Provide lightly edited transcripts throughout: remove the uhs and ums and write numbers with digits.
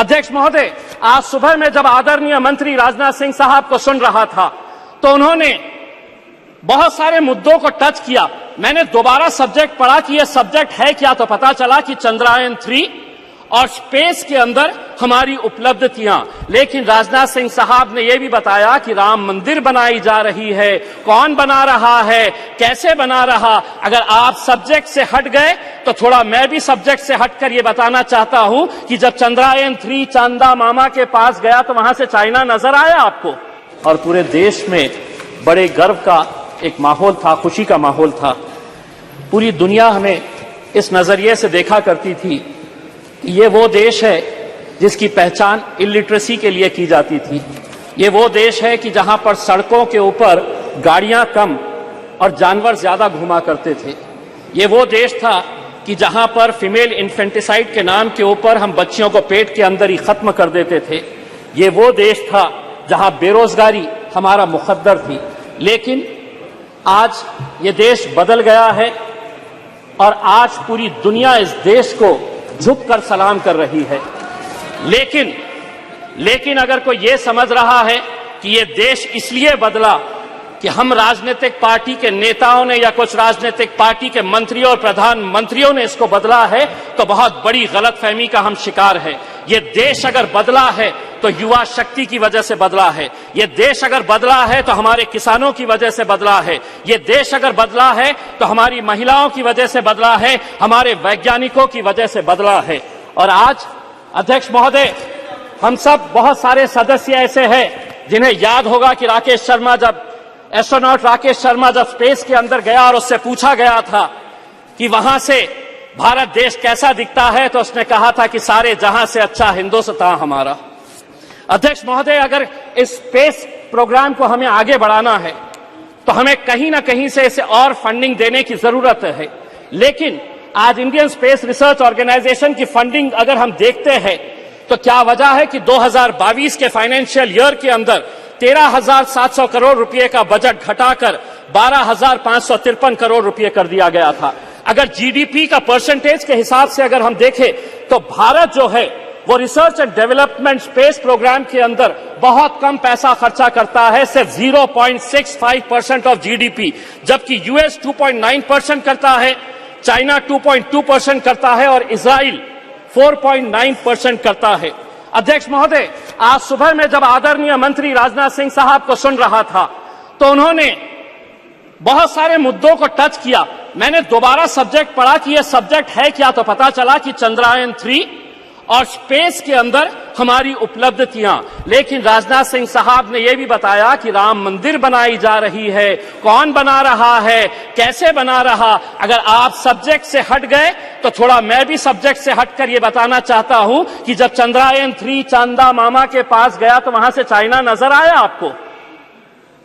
अध्यक्ष महोदय, आज सुबह में जब आदरणीय मंत्री राजनाथ सिंह साहब को सुन रहा था तो उन्होंने बहुत सारे मुद्दों को टच किया। मैंने दोबारा सब्जेक्ट पढ़ा कि यह सब्जेक्ट है क्या, तो पता चला कि चंद्रयान 3 और स्पेस के अंदर हमारी उपलब्धियां। लेकिन राजनाथ सिंह साहब ने यह भी बताया कि राम मंदिर बनाई जा रही है, कौन बना रहा है, कैसे बना रहा। अगर आप सब्जेक्ट से हट गए तो थोड़ा मैं भी सब्जेक्ट से हटकर यह बताना चाहता हूं कि जब चंद्रयान 3 चांदा मामा के पास गया तो वहां से चाइना नजर आया आपको, और पूरे देश में बड़े गर्व का एक माहौल था, खुशी का माहौल था। पूरी दुनिया हमें इस नजरिए से देखा करती थी कि ये वो देश है जिसकी पहचान इलिटरेसी के लिए की जाती थी। ये वो देश है कि जहां पर सड़कों के ऊपर गाड़ियां कम और जानवर ज्यादा घुमा करते थे। ये वो देश था कि जहां पर फीमेल इन्फेंटिसाइड के नाम के ऊपर हम बच्चियों को पेट के अंदर ही खत्म कर देते थे। ये वो देश था जहां बेरोजगारी हमारा मुकद्दर थी। लेकिन आज ये देश बदल गया है और आज पूरी दुनिया इस देश को झुककर सलाम कर रही है। लेकिन अगर कोई ये समझ रहा है कि ये देश इसलिए बदला कि हम राजनीतिक पार्टी के नेताओं ने या कुछ राजनीतिक पार्टी के मंत्रियों और प्रधानमंत्रियों ने इसको बदला है, तो बहुत बड़ी गलतफहमी का हम शिकार है। ये देश अगर बदला है तो युवा शक्ति की वजह से बदला है। ये देश अगर बदला है तो हमारे किसानों की वजह से बदला है। ये देश अगर बदला है तो हमारी महिलाओं की वजह से बदला है, हमारे वैज्ञानिकों की वजह से बदला है। और आज अध्यक्ष महोदय, हम सब बहुत सारे सदस्य ऐसे हैं जिन्हें याद होगा कि एस्ट्रोनॉट राकेश शर्मा जब स्पेस के अंदर गया और उससे पूछा गया था कि वहां से भारत देश कैसा दिखता है, तो उसने कहा था कि सारे जहां से अच्छा हिंदुस्तान हमारा। अध्यक्ष महोदय, अगर इस स्पेस प्रोग्राम को हमें आगे बढ़ाना है तो हमें कहीं ना कहीं से इसे और फंडिंग देने की जरूरत है। लेकिन आज इंडियन स्पेस रिसर्च ऑर्गेनाइजेशन की फंडिंग अगर हम देखते हैं तो क्या वजह है कि 2022 के फाइनेंशियल ईयर के अंदर 13,700 करोड़ रुपए का बजट घटाकर 12,553 करोड़ रुपए कर दिया गया था। अगर जीडीपी का परसेंटेज के हिसाब से अगर हम देखें तो भारत जो है वो research and development space programme के अंदर बहुत कम पैसा खर्चा करता है, सिर्फ 0.65% ऑफ जीडीपी, जबकि यूएस 2.9% करता है, चाइना 2.2% करता है और इजराइल 4.9% करता है। अध्यक्ष महोदय, आज सुबह में जब आदरणीय मंत्री राजनाथ सिंह साहब को सुन रहा था तो उन्होंने बहुत सारे मुद्दों को टच किया। मैंने दोबारा सब्जेक्ट पढ़ा कि यह सब्जेक्ट है क्या, तो पता चला कि चंद्रयान 3 और स्पेस के अंदर हमारी उपलब्धियां। लेकिन राजनाथ सिंह साहब ने यह भी बताया कि राम मंदिर बनाई जा रही है, कौन बना रहा है, कैसे बना रहा। अगर आप सब्जेक्ट से हट गए तो थोड़ा मैं भी सब्जेक्ट से हटकर यह बताना चाहता हूं कि जब चंद्रयान 3 चांदा मामा के पास गया तो वहां से चाइना नजर आया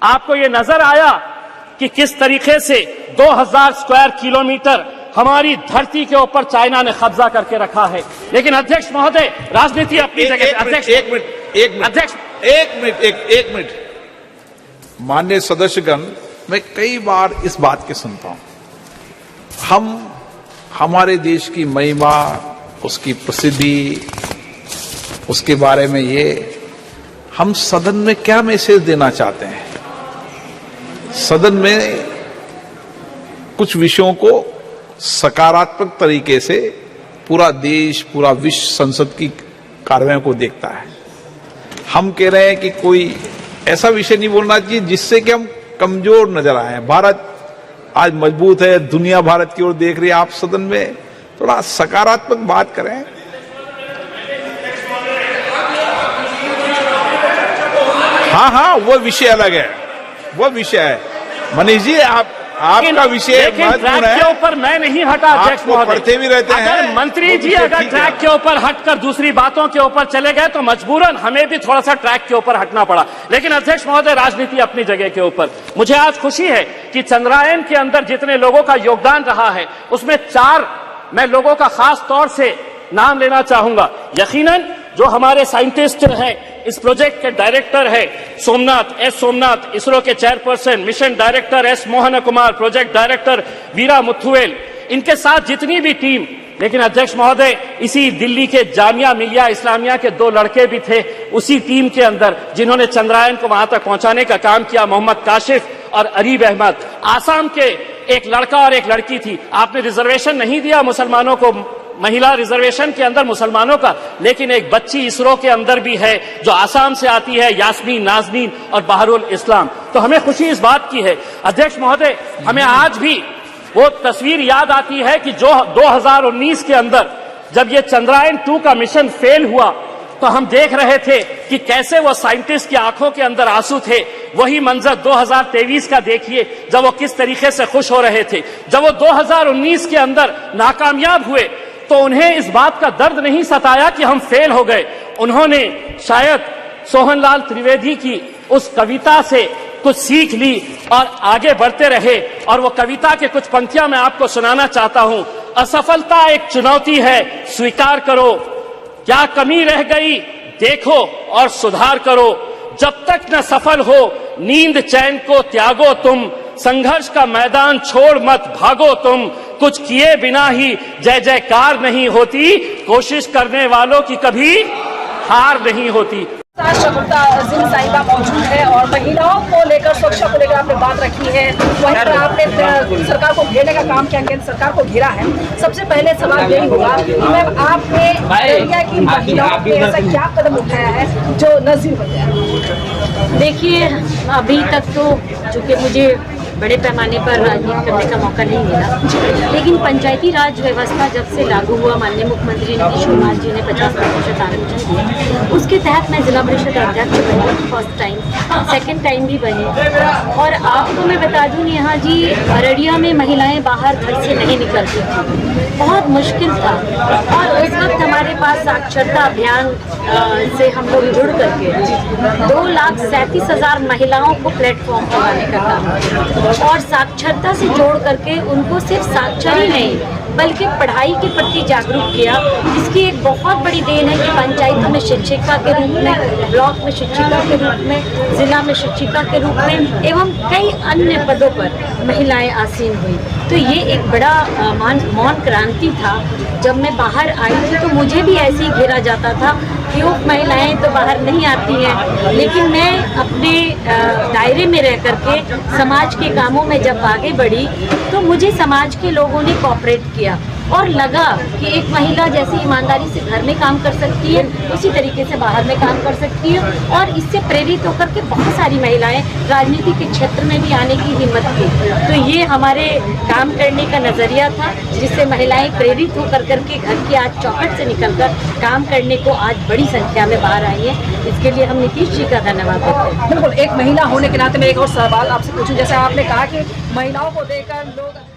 आपको ये नजर आया कि किस तरीके से 2000 स्क्वायर किलोमीटर हमारी धरती के ऊपर चाइना ने कब्जा करके रखा है। लेकिन अध्यक्ष महोदय, राजनीति अपनी जगह। अध्यक्ष एक मिनट माननीय सदस्यगण, मैं कई बार इस बात के सुनता हूं, हमारे देश की महिमा, उसकी प्रसिद्धि, उसके बारे में हम सदन में क्या मैसेज देना चाहते हैं। सदन में कुछ विषयों को सकारात्मक तरीके से पूरा देश, पूरा विश्व संसद की कार्रवाई को देखता है। हम कह रहे हैं कि कोई ऐसा विषय नहीं बोलना चाहिए जिससे कि हम कमजोर नजर आए। भारत आज मजबूत है, दुनिया भारत की ओर देख रही है। आप सदन में थोड़ा सकारात्मक बात करें। हाँ, वो विषय अलग है, वो विषय है। मनीष जी, आपका विषय ट्रैक के ऊपर मैं नहीं हटा अध्यक्ष महोदय। पढ़ते भी रहते हैं। अगर मंत्री जी अगर ट्रैक के ऊपर हटकर दूसरी बातों के ऊपर चले गए तो मजबूरन हमें भी थोड़ा सा ट्रैक के ऊपर हटना पड़ा। लेकिन अध्यक्ष महोदय, राजनीति अपनी जगह के ऊपर। मुझे आज खुशी है कि चंद्रयान के अंदर जितने लोगों का योगदान रहा है उसमें 4 मैं लोगों का खास तौर से नाम लेना चाहूंगा। यकीनन जो हमारे साइंटिस्ट हैं, इस प्रोजेक्ट के डायरेक्टर है सोमनाथ, इसरो के chairperson, mission director S Mohan Kumar, project director Veera Muthuvel, इनके साथ जितनी भी टीम लेकिन अध्यक्ष महोदय, इसी दिल्ली के जामिया मिलिया इस्लामिया के 2 लड़के भी थे उसी टीम के अंदर जिन्होंने चंद्रयान को वहां तक पहुंचाने का काम किया, मोहम्मद काशिफ और अरीब अहमद। आसाम के एक लड़का और एक लड़की थी। आपने रिजर्वेशन नहीं दिया मुसलमानों को, महिला रिजर्वेशन के अंदर मुसलमानों का, लेकिन एक बच्ची इसरो के अंदर भी है जो आसाम से आती है, यास्मीन नाजनीन और बहरुल इस्लाम। तो हमें खुशी इस बात की है अध्यक्ष महोदय, हमें आज भी वो तस्वीर याद आती है कि जो 2019 के अंदर जब ये चंद्रयान 2 का मिशन फेल हुआ तो हम देख रहे थे कि कैसे वो साइंटिस्ट की आंखों के अंदर आंसू थे। वही मंजर 2023 का देखिए, जब वो किस तरीके से खुश हो रहे थे। जब वो 2019 के अंदर नाकामयाब हुए तो उन्हें इस बात का दर्द नहीं सताया कि हम फेल हो गए। उन्होंने शायद सोहनलाल त्रिवेदी की उस कविता से कुछ सीख ली और आगे बढ़ते रहे। और वो कविता के कुछ पंक्तियां मैं आपको सुनाना चाहता हूं। असफलता एक चुनौती है, स्वीकार करो, क्या कमी रह गई देखो और सुधार करो, जब तक न सफल हो नींद चैन को त्यागो तुम, संघर्ष का मैदान छोड़ मत भागो तुम, कुछ किए बिना ही जय जयकार नहीं होती, कोशिश करने वालों की कभी हार नहीं होती। शगुफ्ता अजीम साहिबा मौजूद है और महिलाओं को लेकर, सुरक्षा को लेकर आपने बात रखी है, वहीं पर आपने सरकार को घेरने का काम किया, केंद्र सरकार को घेरा है। सबसे पहले सवाल यही होगा कि मैम आपने अररिया की महिलाओं पे ऐसा क्या कदम उठाया है जो नजीर बन गया? देखिए, अभी तक तो चूंकि मुझे बड़े पैमाने पर राजनीति करने का मौका नहीं मिला, लेकिन पंचायती राज व्यवस्था जब से लागू हुआ, माननीय मुख्यमंत्री नीतीश कुमार जी ने 50% आरक्षण दिया, उसके तहत मैं जिला परिषद अध्यक्ष बनी, फर्स्ट टाइम, सेकंड टाइम भी बनी। और आपको मैं बता दूं, यहाँ जी अररिया में महिलाएं बाहर घर से नहीं निकलती थी, बहुत मुश्किल था। और उस वक्त हमारे पास साक्षरता अभियान से हम लोग जुड़ करके 2,37,000 महिलाओं को प्लेटफॉर्म बनाने का काम, और साक्षरता से जोड़ करके उनको सिर्फ साक्षर ही नहीं बल्कि पढ़ाई के प्रति जागरूक किया। इसकी एक बहुत बड़ी देन है कि पंचायतों में शिक्षिका के रूप में, ब्लॉक में शिक्षिका के रूप में, जिला में शिक्षिका के रूप में एवं कई अन्य पदों पर महिलाएं आसीन हुई। तो ये एक बड़ा मौन क्रांति था। जब मैं बाहर आई थी तो मुझे भी ऐसे ही घेरा जाता था कि वो महिलाएं तो बाहर नहीं आती हैं, लेकिन मैं अपने दायरे में रह करके समाज के कामों में जब आगे बढ़ी तो मुझे समाज के लोगों ने कोऑपरेट किया और लगा कि एक महिला जैसी ईमानदारी से घर में काम कर सकती है, उसी तरीके से बाहर में काम कर सकती है। और इससे प्रेरित होकर के बहुत सारी महिलाएं राजनीति के क्षेत्र में भी आने की हिम्मत की। तो ये हमारे काम करने का नज़रिया था, जिससे महिलाएं प्रेरित होकर करके घर की आज चौखट से निकलकर काम करने को आज बड़ी संख्या में बाहर आई है। इसके लिए हम नीतीश जी का धन्यवाद देते हैं। बिल्कुल, एक महिला होने के नाते मैं एक और सवाल आपसे पूछूं, जैसे आपने कहा कि महिलाओं को देकर लोग